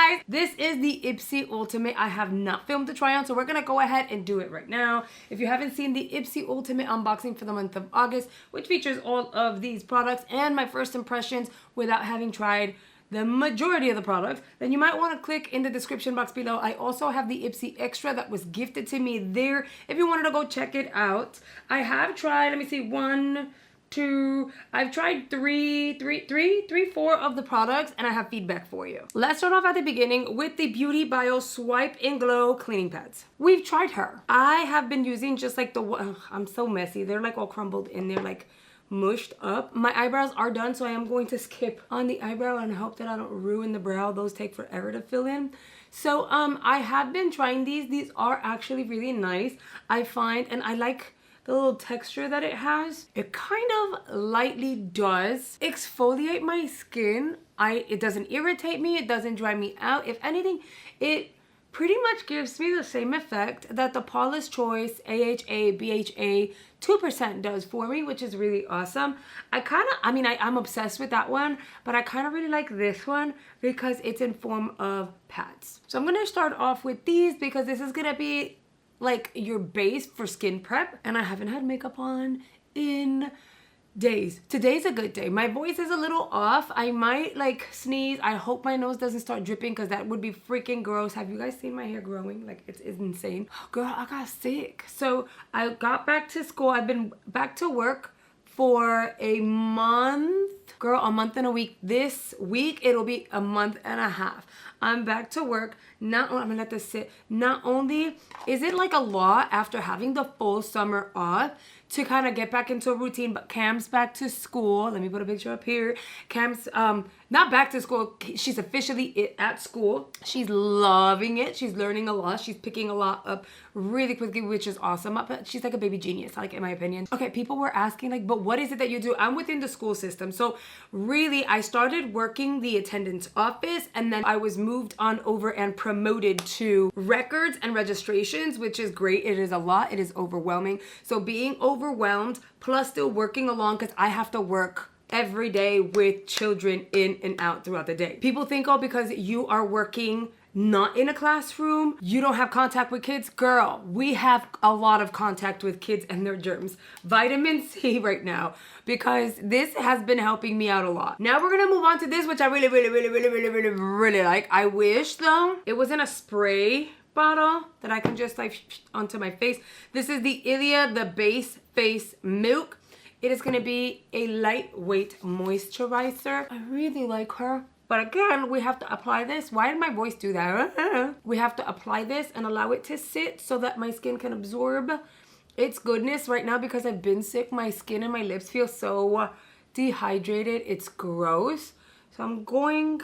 guys, this is the IPSY Ultimate. I have not filmed the try on, so we're gonna go ahead and do it right now. If you haven't seen the IPSY Ultimate unboxing for the month of August, which features all of these products and my first impressions without having tried the majority of the products, then you might want to click in the description box below. I also have the IPSY Extra that was gifted to me there if you wanted to go check it out. I have tried, let me see, I've tried four of the products, and I have feedback for you. Let's start off at the beginning with the Beauty Bio Swipe and Glow cleaning pads. We've tried her. I have been using just like I'm so messy. They're like all crumbled in there, like mushed up. My eyebrows are done, so I am going to skip on the eyebrow and hope that I don't ruin the brow. Those take forever to fill in. So I have been trying these. These are actually really nice, I find, and I like the little texture that it has. It kind of lightly does exfoliate my skin. It doesn't irritate me, it doesn't dry me out. If anything, it pretty much gives me the same effect that the Paula's Choice AHA BHA 2% does for me, which is really awesome. I'm obsessed with that one, but I kind of really like this one because it's in form of pads. So I'm gonna start off with these because this is gonna be like your base for skin prep, and I haven't had makeup on in days. Today's a good day. My voice is a little off. I might like sneeze. I hope my nose doesn't start dripping because that would be freaking gross. Have you guys seen my hair growing? Like it's insane. Girl, I got sick. So I got back to school. I've been back to work for a month. Girl, a month and a week. This week it'll be a month and a half. I'm back to work. I'm gonna let this sit. Not only is it like a lot after having the full summer off to kind of get back into a routine, but Cam's back to school. Let me put a picture up here. Cam's not back to school. She's officially at school. She's loving it. She's learning a lot. She's picking a lot up really quickly, which is awesome. But she's like a baby genius, like in my opinion. Okay, people were asking like, but what is it that you do? I'm within the school system. So really, I started working the attendance office, and then I was moved on over and promoted to records and registrations, which is great. It is a lot. It is overwhelming. So being overwhelmed plus still working along, because I have to work every day with children in and out throughout the day. People think, oh, because you are working not in a classroom, you don't have contact with kids. Girl, we have a lot of contact with kids and their germs. Vitamin C right now, because this has been helping me out a lot. Now we're gonna move on to this, which I really like. I wish though it was in a spray bottle that I can just like onto my face. This is the Ilia, the Base Face Milk. It is going to be a lightweight moisturizer. I really like her. But again, we have to apply this. Why did my voice do that? We have to apply this and allow it to sit so that my skin can absorb its goodness. Right now, because I've been sick, my skin and my lips feel so dehydrated. It's gross. So I'm going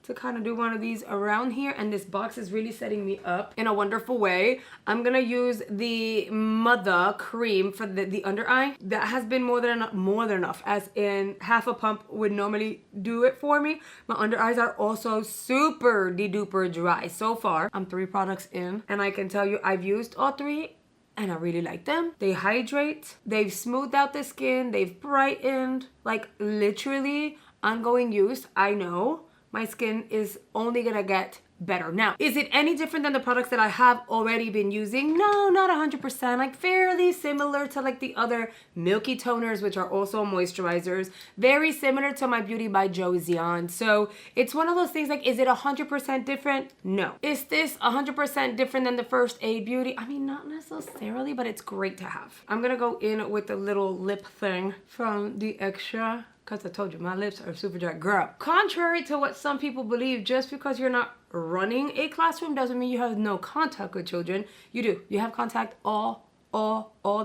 to kind of do one of these around here, and this box is really setting me up in a wonderful way. I'm gonna use the Mother cream for the under eye. That has been more than enough, as in half a pump would normally do it for me. My under eyes are also super de-duper dry. So far, I'm 3 products in, and I can tell you I've used all 3 and I really like them. They hydrate, they've smoothed out the skin, they've brightened, like literally ongoing use. I know my skin is only gonna get better. Now, is it any different than the products that I have already been using? No, not 100%. Like fairly similar to like the other milky toners, which are also moisturizers. Very similar to my Beauty by Joseon. So it's one of those things like, is it 100% different? No. Is this 100% different than the first Aid Beauty? I mean, not necessarily, but it's great to have. I'm gonna go in with the little lip thing from the Extra, because I told you my lips are super dry. Girl, contrary to what some people believe, just because you're not running a classroom doesn't mean you have no contact with children. You do. You have contact all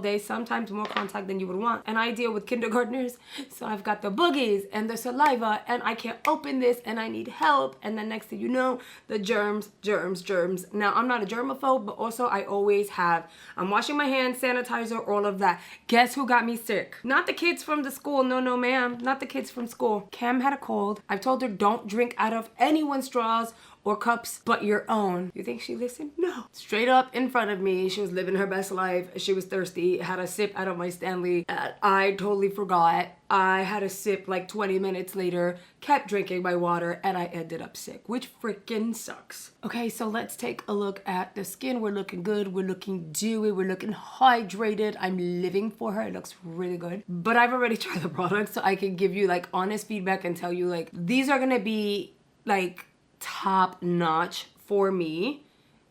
day, sometimes more contact than you would want. And I deal with kindergartners, so I've got the boogies and the saliva, and I can't open this and I need help, and then next thing you know, the germs. Now, I'm not a germaphobe, but also I always have, I'm washing my hands, sanitizer, all of that. Guess who got me sick? Not the kids from the school. No ma'am, not the kids from school. Cam had a cold. I've told her don't drink out of anyone's straws or cups, but your own. You think she listened? No. Straight up in front of me, she was living her best life. She was thirsty, had a sip out of my Stanley. I totally forgot. I had a sip like 20 minutes later, kept drinking my water, and I ended up sick, which freaking sucks. Okay, so let's take a look at the skin. We're looking good. We're looking dewy. We're looking hydrated. I'm living for her. It looks really good. But I've already tried the product, so I can give you like honest feedback and tell you like these are gonna be like top notch for me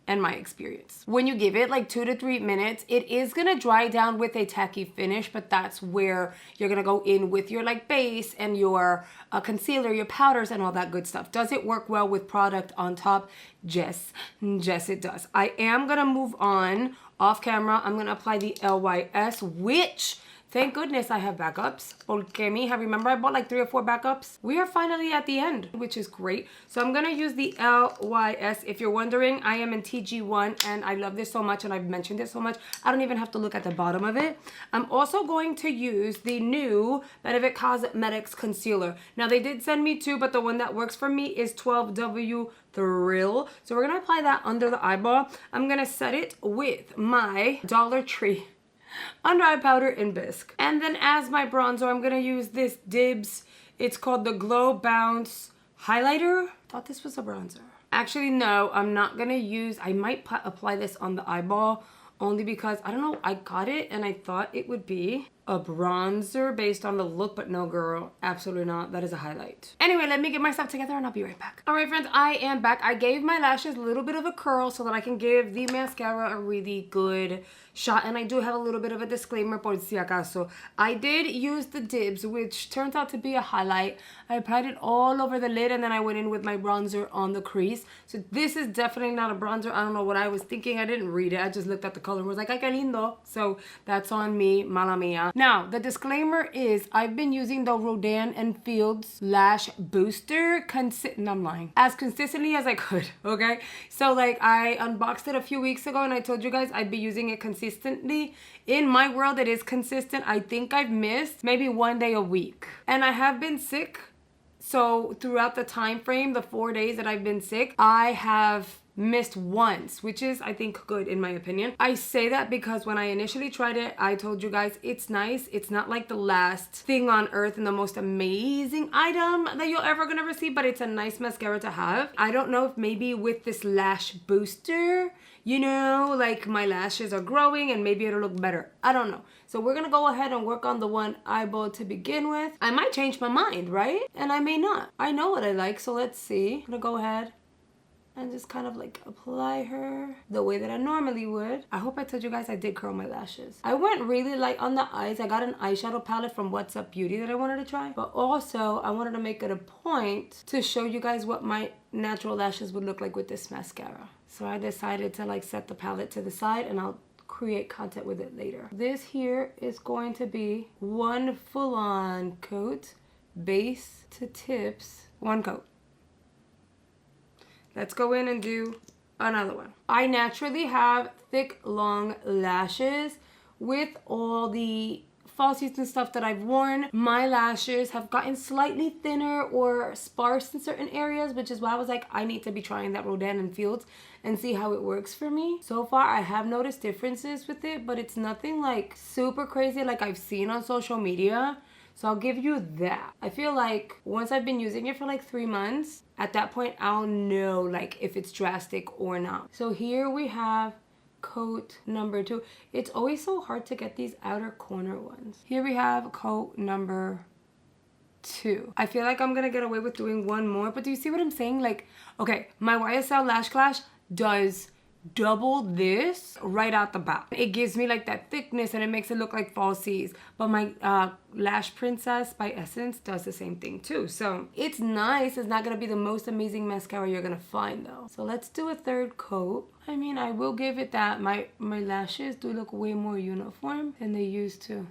and my experience. When you give it like 2 to 3 minutes, it is gonna dry down with a tacky finish, but that's where you're gonna go in with your like base and your concealer, your powders, and all that good stuff. Does it work well with product on top? Yes, it does. I am gonna move on off camera. I'm gonna apply the LYS, which thank goodness I have backups. Porque mija, remember I bought like 3 or 4 backups? We are finally at the end, which is great. So I'm gonna use the LYS. If you're wondering, I am in TG1 and I love this so much and I've mentioned it so much, I don't even have to look at the bottom of it. I'm also going to use the new Benefit Cosmetics Concealer. Now they did send me 2, but the one that works for me is 12W Thrill. So we're gonna apply that under the eyeball. I'm gonna set it with my Dollar Tree under eye powder in Bisque. And then as my bronzer, I'm gonna use this Dibs. It's called the Glow Bounce Highlighter. Thought this was a bronzer. Actually, no, I'm not gonna use, I might apply this on the eyeball only because, I don't know, I got it and I thought it would be a bronzer based on the look, but no girl, absolutely not. That is a highlight. Anyway, let me get myself together and I'll be right back. All right, friends, I am back. I gave my lashes a little bit of a curl so that I can give the mascara a really good shot, and I do have a little bit of a disclaimer por si acaso. I did use the Dibs, which turns out to be a highlight. I applied it all over the lid and then I went in with my bronzer on the crease. So this is definitely not a bronzer. I don't know what I was thinking. I didn't read it. I just looked at the color and was like, ay, que lindo. So that's on me, mala mia. Now, the disclaimer is I've been using the Rodan and Fields Lash Booster I'm lying, as consistently as I could, okay? So like I unboxed it a few weeks ago and I told you guys I'd be using it consistently. In my world, it is consistent. I think I've missed maybe 1 day a week. And I have been sick. So throughout the time frame, the 4 days that I've been sick, I have missed once, which is, I think, good in my opinion. I say that because when I initially tried it, I told you guys it's nice. It's not like the last thing on earth and the most amazing item that you're ever gonna receive, but it's a nice mascara to have. I don't know if maybe with this lash booster, you know, like my lashes are growing and maybe it'll look better. I don't know. So we're gonna go ahead and work on the one eyeball to begin with. I might change my mind, right? And I may not. I know what I like, so let's see. I'm gonna go ahead and just kind of like apply her the way that I normally would. I hope I told you guys I did curl my lashes. I went really light on the eyes. I got an eyeshadow palette from What's Up Beauty that I wanted to try. But also, I wanted to make it a point to show you guys what my natural lashes would look like with this mascara. So I decided to like set the palette to the side and I'll create content with it later. This here is going to be one full-on coat, base to tips, one coat. Let's go in and do another one. I naturally have thick, long lashes with all the falsies and stuff that I've worn. My lashes have gotten slightly thinner or sparse in certain areas, which is why I was like, I need to be trying that Rodan and Fields and see how it works for me. So far, I have noticed differences with it, but it's nothing like super crazy like I've seen on social media. So I'll give you that. I feel like once I've been using it for like 3 months, at that point, I'll know like if it's drastic or not. So here we have coat number 2. It's always so hard to get these outer corner ones. Here we have coat number 2. I feel like I'm gonna get away with doing one more, but do you see what I'm saying? Like, okay, my YSL Lash Clash does double this right out the bat. It gives me like that thickness and it makes it look like falsies. But my Lash Princess by Essence does the same thing too. So it's nice. It's not gonna be the most amazing mascara you're gonna find though. So let's do a third coat. I mean, I will give it that. My lashes do look way more uniform than they used to.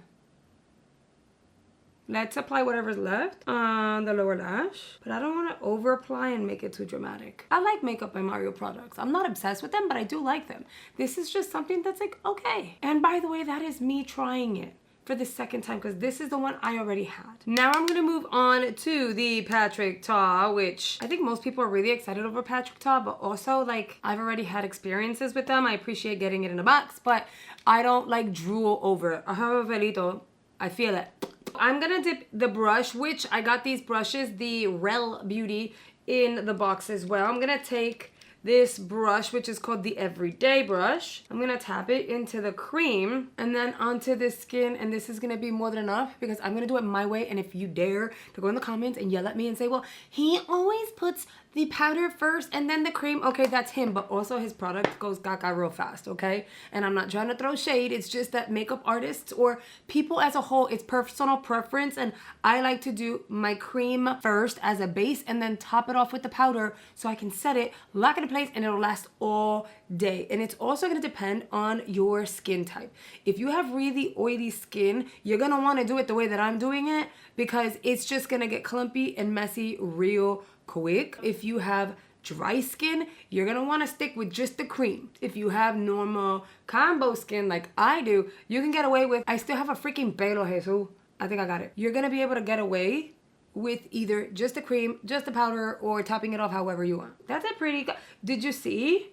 Let's apply whatever's left on the lower lash. But I don't want to over apply and make it too dramatic. I like Makeup by Mario products. I'm not obsessed with them, but I do like them. This is just something that's like, okay. And by the way, that is me trying it. for the second time because this is the one I already had. Now I'm gonna move on to the Patrick Ta, which I think most people are really excited over Patrick Ta, but also like I've already had experiences with them. I appreciate getting it in a box, but I don't like drool over it. I have a velito, I feel it. I'm gonna dip the brush, which I got these brushes, the Rel Beauty, in the box as well. I'm gonna take this brush, which is called the Everyday brush. I'm gonna tap it into the cream and then onto the skin, and this is gonna be more than enough because I'm gonna do it my way. And if you dare to go in the comments and yell at me and say, well, he always puts the powder first and then the cream, okay, that's him, but also his product goes gaga real fast, okay? And I'm not trying to throw shade, it's just that makeup artists or people as a whole, it's personal preference, and I like to do my cream first as a base and then top it off with the powder so I can set it, lock it in place, and it'll last all day. And it's also gonna depend on your skin type. If you have really oily skin, you're gonna wanna do it the way that I'm doing it because it's just gonna get clumpy and messy real quick. If you have dry skin, you're gonna wanna stick with just the cream. If you have normal combo skin like I do, you can get away with, I still have a freaking pelo, Jesus. I think I got it. You're gonna be able to get away with either just the cream, just the powder, or topping it off however you want. That's a pretty, did you see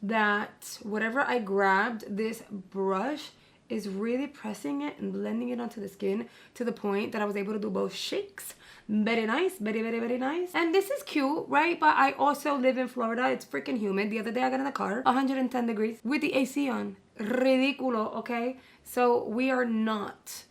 that whatever I grabbed, this brush is really pressing it and blending it onto the skin to the point that I was able to do both shakes. Very nice, very, very, very nice. And this is cute, right? But I also live in Florida. It's freaking humid. The other day I got in the car, 110 degrees with the AC on. Ridiculo, okay? So we are not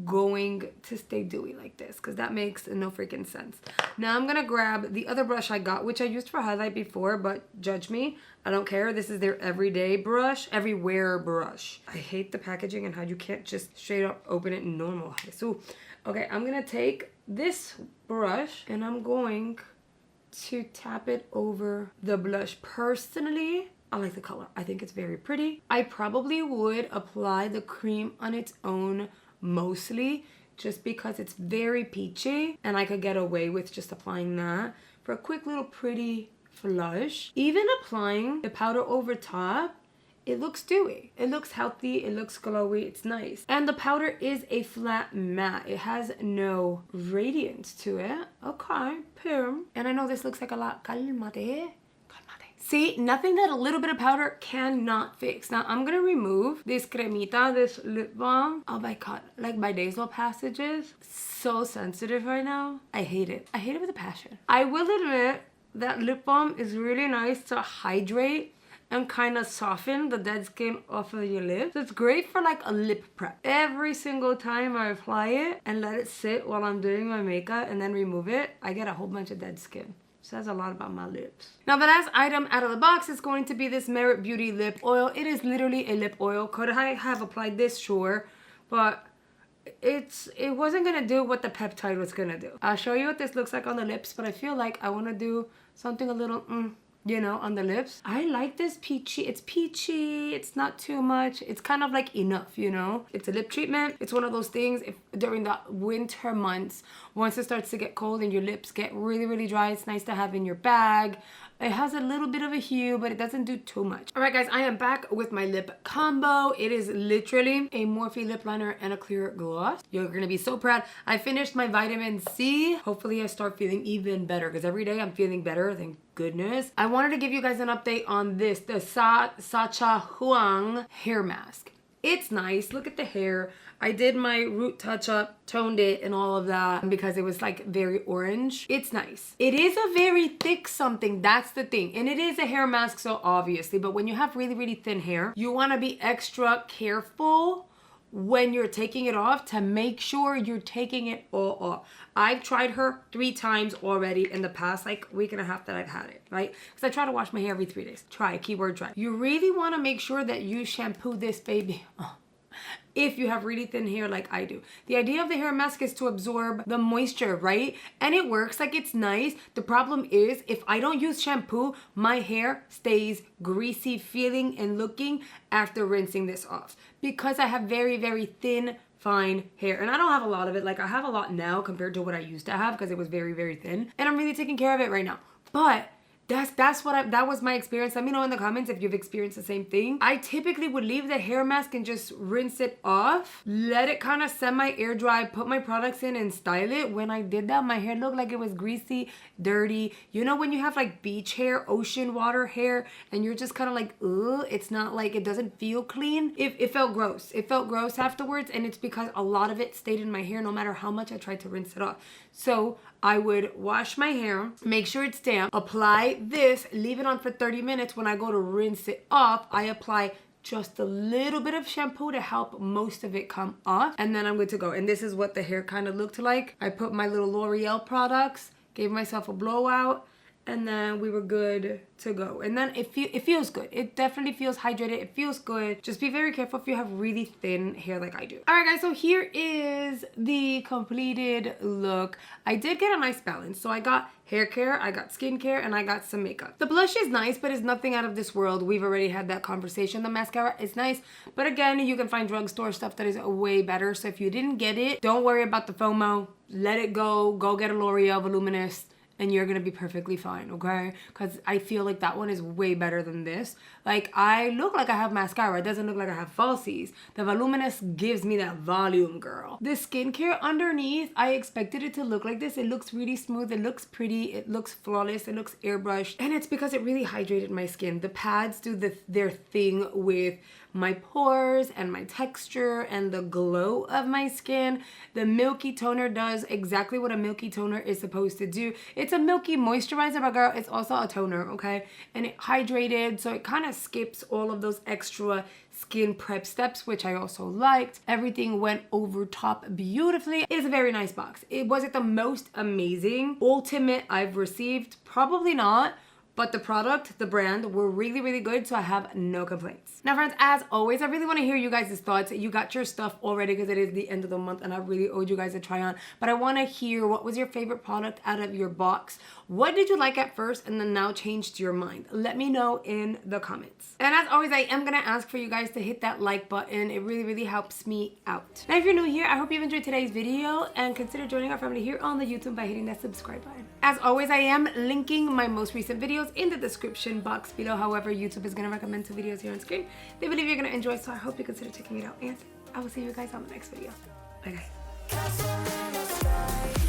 going to stay dewy like this because that makes no freaking sense. Now I'm gonna grab the other brush I got, which I used for highlight before, but judge me, I don't care. This is their everyday brush, everywhere brush. I hate the packaging and how you can't just straight up open it normal. So, okay, I'm gonna take this brush and I'm going to tap it over the blush. Personally, I like the color. I think it's very pretty. I probably would apply the cream on its own mostly just because it's very peachy and I could get away with just applying that for a quick little pretty flush. Even applying the powder over top, it looks dewy, it looks healthy, it looks glowy, it's nice. And the powder is a flat matte. It has no radiance to it. Okay, pum. And I know this looks like a lot. Calmate. See, nothing that a little bit of powder cannot fix. Now, I'm gonna remove this cremita, this lip balm. Oh my God, like my nasal passages, so sensitive right now. I hate it. I hate it with a passion. I will admit that lip balm is really nice to hydrate and kind of soften the dead skin off of your lips. So it's great for like a lip prep. Every single time I apply it and let it sit while I'm doing my makeup and then remove it, I get a whole bunch of dead skin. Says a lot about my lips. Now the last item out of the box is going to be this Merit Beauty lip oil. It is literally a lip oil. Could I have applied this? Sure, but it wasn't gonna do what the peptide was gonna do. I'll show you what this looks like on the lips, but I feel like I want to do something a little you know, on the lips. I like this peachy. It's peachy, it's not too much, it's kind of like enough, you know. It's a lip treatment. It's one of those things, if during the winter months, once it starts to get cold and your lips get really, really dry, it's nice to have in your bag. It has a little bit of a hue, but it doesn't do too much. All right, guys, I am back with my lip combo. It is literally a Morphe lip liner and a clear gloss. You're gonna be so proud. I finished my vitamin C. Hopefully I start feeling even better because every day I'm feeling better, thank goodness. I wanted to give you guys an update on this, the Sacha Huang hair mask. It's nice, look at the hair. I did my root touch up, toned it and all of that because it was like very orange. It's nice. It is a very thick something, that's the thing. And it is a hair mask, so obviously, but when you have really, really thin hair, you wanna be extra careful when you're taking it off to make sure you're taking it all off. I've tried her 3 times already in the past like week and a half that I've had it, right? Because I try to wash my hair every 3 days. Try, keyword try. You really wanna make sure that you shampoo this baby. If you have really thin hair like I do. The idea of the hair mask is to absorb the moisture, right? And it works, like it's nice. The problem is if I don't use shampoo, my hair stays greasy feeling and looking after rinsing this off because I have very, very thin, fine hair. And I don't have a lot of it. Like I have a lot now compared to what I used to have because it was very, very thin. And I'm really taking care of it right now. But That was my experience. Let me know in the comments if you've experienced the same thing. I typically would leave the hair mask and just rinse it off, let it kind of semi-air dry, put my products in and style it. When I did that, my hair looked like it was greasy, dirty. You know when you have like beach hair, ocean water hair, and you're just kind of like, ugh, it's not like, it doesn't feel clean. It felt gross. It felt gross afterwards, and it's because a lot of it stayed in my hair no matter how much I tried to rinse it off. So I would wash my hair, make sure it's damp, apply this, leave it on for 30 minutes. When I go to rinse it off, I apply just a little bit of shampoo to help most of it come off, and then I'm good to go. And this is what the hair kind of looked like. I put my little L'Oreal products, gave myself a blowout, and then we were good to go. And then it feels good. It definitely feels hydrated. It feels good. Just be very careful if you have really thin hair like I do. All right, guys, so here is the completed look. I did get a nice balance. So I got hair care, I got skincare, and I got some makeup. The blush is nice, but it's nothing out of this world. We've already had that conversation. The mascara is nice, but again, you can find drugstore stuff that is way better. So if you didn't get it, don't worry about the FOMO. Let it go. Go get a L'Oreal Voluminous, and you're gonna be perfectly fine, okay? Because I feel like that one is way better than this. Like, I look like I have mascara. It doesn't look like I have falsies. The Voluminous gives me that volume, girl. The skincare underneath, I expected it to look like this. It looks really smooth. It looks pretty. It looks flawless. It looks airbrushed. And it's because it really hydrated my skin. The pads do their thing with my pores and my texture and the glow of my skin. The milky toner does exactly what a milky toner is supposed to do. It's a milky moisturizer, but girl, it's also a toner, okay? And it hydrated, so it kind of skips all of those extra skin prep steps, which I also liked. Everything went over top beautifully. It is a very nice box. Was it the most amazing ultimate I've received? Probably not. But the product, the brand, were really, really good, so I have no complaints. Now, friends, as always, I really want to hear you guys' thoughts. You got your stuff already because it is the end of the month, and I really owed you guys a try on. But I want to hear, what was your favorite product out of your box? What did you like at first and then now changed your mind? Let me know in the comments. And as always, I am going to ask for you guys to hit that like button. It really, really helps me out. Now, if you're new here, I hope you've enjoyed today's video, and consider joining our family here on the YouTube by hitting that subscribe button. As always, I am linking my most recent videos in the description box below. However, YouTube is going to recommend 2 videos here on screen they believe you're going to enjoy, so I hope you consider checking it out, and I will see you guys on the next video. Bye, guys.